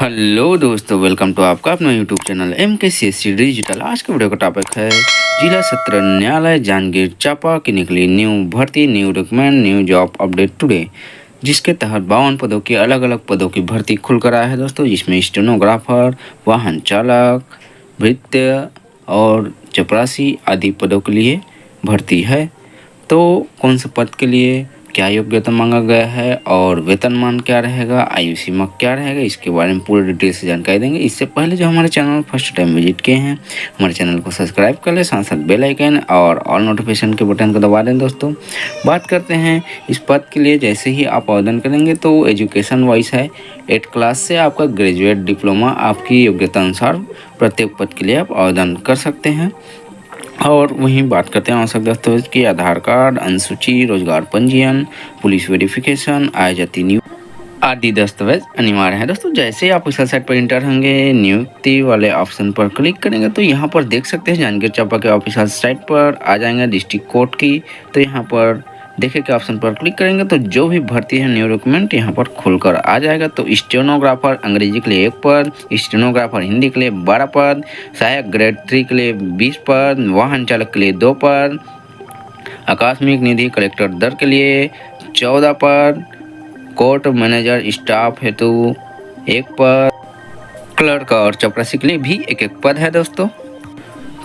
Hello दोस्तों, welcome to आपका अपना यूट्यूब चैनल MKCSC डिजिटल। आज के वीडियो का टॉपिक है जिला सत्र न्यायालय जांजगीर चांपा की निकली न्यू भर्ती, new recruitment, new job update today, जिसके तहत 52 पदों की अलग अलग पदों की भर्ती खुलकर आया है दोस्तों। जिसमें स्टेनोग्राफर, वाहन चालक, भृत्य और चपरासी आदि पदों के लिए भर्ती है। तो कौन से पद के लिए क्या योग्यता मांगा गया है और वेतनमान क्या रहेगा, आयु सीमा क्या रहेगा, इसके बारे में पूरी डिटेल से जानकारी देंगे। इससे पहले जो हमारे चैनल फर्स्ट टाइम विजिट किए हैं, हमारे चैनल को सब्सक्राइब कर लें, साथ साथ बेल आइकन और ऑल नोटिफिकेशन के बटन को दबा दें। दोस्तों बात करते हैं इस पद के लिए। जैसे ही आप आवेदन करेंगे तो एजुकेशन वाइज है 8 क्लास से आपका ग्रेजुएट डिप्लोमा आपकी योग्यता अनुसार प्रत्येक पद के लिए आप आवेदन कर सकते हैं। और वहीं बात करते हैं आवश्यक दस्तावेज की। आधार कार्ड, अनुसूची, रोजगार पंजीयन, पुलिस वेरिफिकेशन, आय जाति नियुक्ति आदि दस्तावेज अनिवार्य है दोस्तों। जैसे ही आप इस साइट पर इंटर होंगे, नियुक्ति वाले ऑप्शन पर क्लिक करेंगे तो यहाँ पर देख सकते हैं जांजगीर चांपा के ऑफिशियल साइट पर आ जाएंगे डिस्ट्रिक्ट कोर्ट की। तो यहाँ पर देखे के ऑप्शन पर क्लिक करेंगे तो जो भी भर्ती है न्यू रिक्रूटमेंट यहाँ पर खुलकर आ जाएगा। तो स्टेनोग्राफर अंग्रेजी के लिए 1 पद, स्टेनोग्राफर हिंदी के लिए 12 पद, सहायक ग्रेड 3 के लिए 20 पद, वाहन चालक के लिए 2 पद, आकस्मिक निधि कलेक्टर दर के लिए 14 पद, कोर्ट मैनेजर स्टाफ हेतु 1 पद, क्लर्क और चपरासी के लिए भी 1-1 पद है दोस्तों।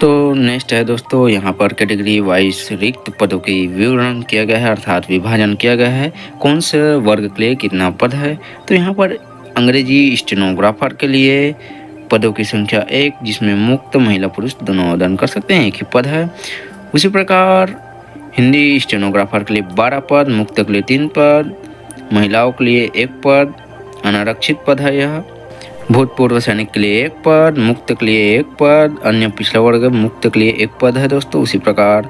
तो नेक्स्ट है दोस्तों, यहाँ पर कैटेगरी वाइज रिक्त पदों की विवरण किया गया है, अर्थात विभाजन किया गया है कौन से वर्ग के लिए कितना पद है। तो यहाँ पर अंग्रेजी स्टेनोग्राफर के लिए पदों की संख्या 1, जिसमें मुक्त महिला पुरुष दोनों आवेदन कर सकते हैं, 1 ही पद है। उसी प्रकार हिंदी स्टेनोग्राफर के लिए 12 पद, मुक्त के लिए 3 पद, महिलाओं के लिए 1 पद, अनारक्षित पद है यह। भूतपूर्व सैनिक के लिए 1 पद, मुक्त के लिए 1 पद, अन्य पिछड़ा वर्ग मुक्त के लिए 1 पद है दोस्तों। उसी प्रकार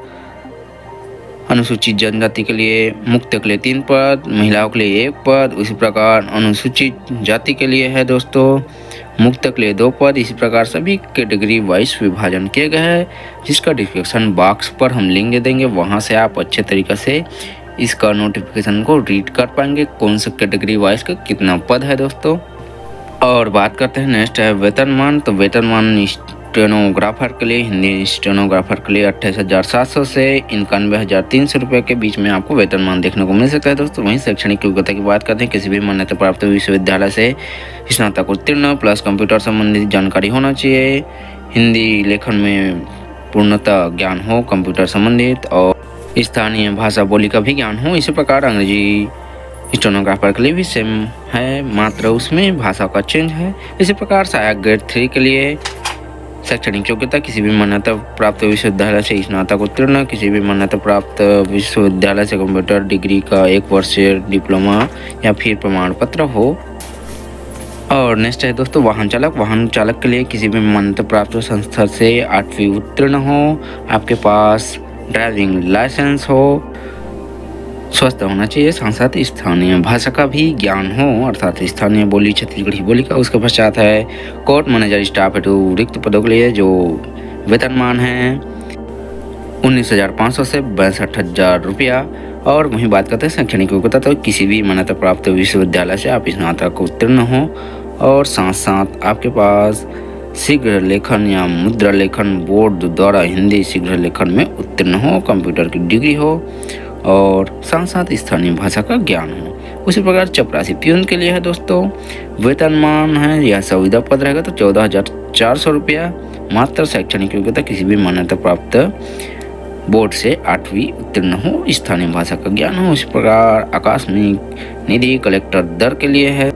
अनुसूचित जनजाति के लिए मुक्त के लिए 3 पद, महिलाओं के लिए 1 पद। उसी प्रकार अनुसूचित जाति के लिए है दोस्तों मुक्त के लिए 2 पद। इसी प्रकार सभी कैटेगरी वाइज विभाजन किया गया है, जिसका डिस्क्रिप्शन बॉक्स पर हम लिंक दे देंगे। वहां से आप अच्छे तरीके से इसका नोटिफिकेशन को रीड कर पाएंगे कौन से कैटेगरी वाइज का कितना पद है दोस्तों। और बात करते हैं नेक्स्ट है वेतनमान। तो वेतनमान स्टेनोग्राफर के लिए, हिंदी स्टेनोग्राफर के लिए 28,700 से 91,300 रुपये के बीच में आपको वेतनमान देखने को मिल सकता है दोस्तों। वहीं शैक्षणिक योग्यता की बात करते हैं, किसी भी मान्यता प्राप्त विश्वविद्यालय से स्नातक उत्तीर्ण प्लस कंप्यूटर संबंधित जानकारी होना चाहिए, हिंदी लेखन में पूर्णतः ज्ञान हो कंप्यूटर संबंधित, और स्थानीय भाषा बोली का भी ज्ञान हो। इसी प्रकार अंग्रेजी स्टेनोग्राफर के लिए भी सेम है, मात्र उसमें भाषा का चेंज है। इसी प्रकार सहायक ग्रेड 3 के लिए शैक्षणिक योग्यता किसी भी मान्यता प्राप्त विश्वविद्यालय से स्नातक उत्तीर्ण, किसी भी मान्यता प्राप्त विश्वविद्यालय से कंप्यूटर डिग्री का 1 वर्षीय डिप्लोमा या फिर प्रमाण पत्र हो। और नेक्स्ट है दोस्तों वाहन चालक। वाहन चालक के लिए किसी भी मान्यता प्राप्त संस्था से 8वीं उत्तीर्ण हो, आपके पास ड्राइविंग लाइसेंस हो, स्वस्थ होना चाहिए, साथ साथ स्थानीय भाषा का भी ज्ञान हो, अर्थात स्थानीय बोली छत्तीसगढ़ी बोली का। उसके पश्चात है कोर्ट मैनेजर स्टाफ हेतु रिक्त पदों के लिए जो वेतनमान है 19,500 से 62,000 रुपया। और वहीं बात करते हैं शैक्षणिक योग्यता। तो किसी भी मान्यता प्राप्त विश्वविद्यालय से आप स्नातक उत्तीर्ण हो और साथ साथ आपके पास शीघ्र लेखन या मुद्रा लेखन बोर्ड द्वारा हिंदी शीघ्र लेखन में उत्तीर्ण हो, कंप्यूटर की डिग्री हो और साथ साथ स्थानीय भाषा का ज्ञान हो। उसी प्रकार चपरासी प्यून के लिए है दोस्तों वेतनमान है, यह संविदा पद रहेगा तो 14,400 रुपया। मात्र शैक्षणिक योग्यता किसी भी मान्यता प्राप्त बोर्ड से 8वीं उत्तीर्ण हो, स्थानीय भाषा का ज्ञान हो। इसी प्रकार आकस्मिक निधि कलेक्टर दर के लिए है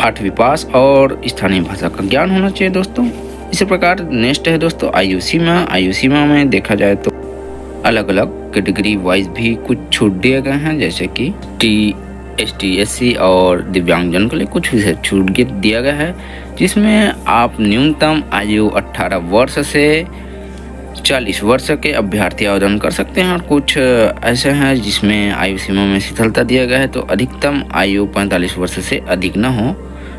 8वीं पास और स्थानीय भाषा का ज्ञान होना चाहिए दोस्तों। इसी प्रकार नेक्स्ट है दोस्तों आयु सीमा। आयु सीमा में देखा जाए तो अलग अलग कैटेगरी वाइज भी कुछ छूट दिए गए हैं, जैसे कि ST SC और दिव्यांगजन के लिए कुछ विशेष छूट दिया गया है, जिसमें आप न्यूनतम आयु 18 वर्ष से 40 वर्ष के अभ्यर्थी आवेदन कर सकते हैं। और कुछ ऐसे हैं जिसमें आयु सीमा में शिथिलता दिया गया है, तो अधिकतम आयु 45 वर्ष से अधिक न हो,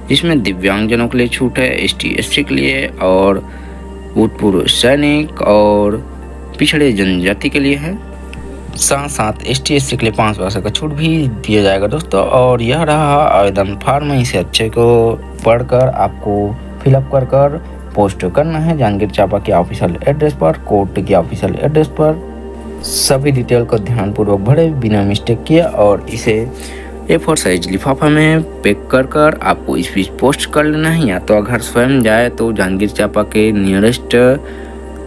जिसमें दिव्यांगजनों के लिए छूट है, ST SC के लिए और भूतपूर्व सैनिक और पिछड़े जनजाति के लिए है। साथ साथ ST SC के लिए 5% का छूट भी दिया जाएगा दोस्तों। और यह रहा आवेदन फॉर्म, इसे अच्छे को पढ़कर आपको फिलअप कर पोस्ट करना है जांजगीर चांपा के ऑफिशियल एड्रेस पर, कोर्ट के ऑफिशियल एड्रेस पर। सभी डिटेल को ध्यानपूर्वक भरे बिना मिस्टेक किए और इसे A4 साइज लिफाफा में पैक कर आपको इस बीच पोस्ट कर लेना है, या तो अगर स्वयं जाए तो जांजगीर चांपा के नियरेस्ट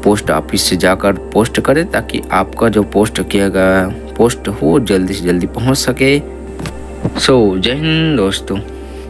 पोस्ट ऑफिस से जाकर पोस्ट करें, ताकि आपका जो पोस्ट किया गया पोस्ट हो जल्दी से जल्दी पहुंच सके। जय हिंद दोस्तों।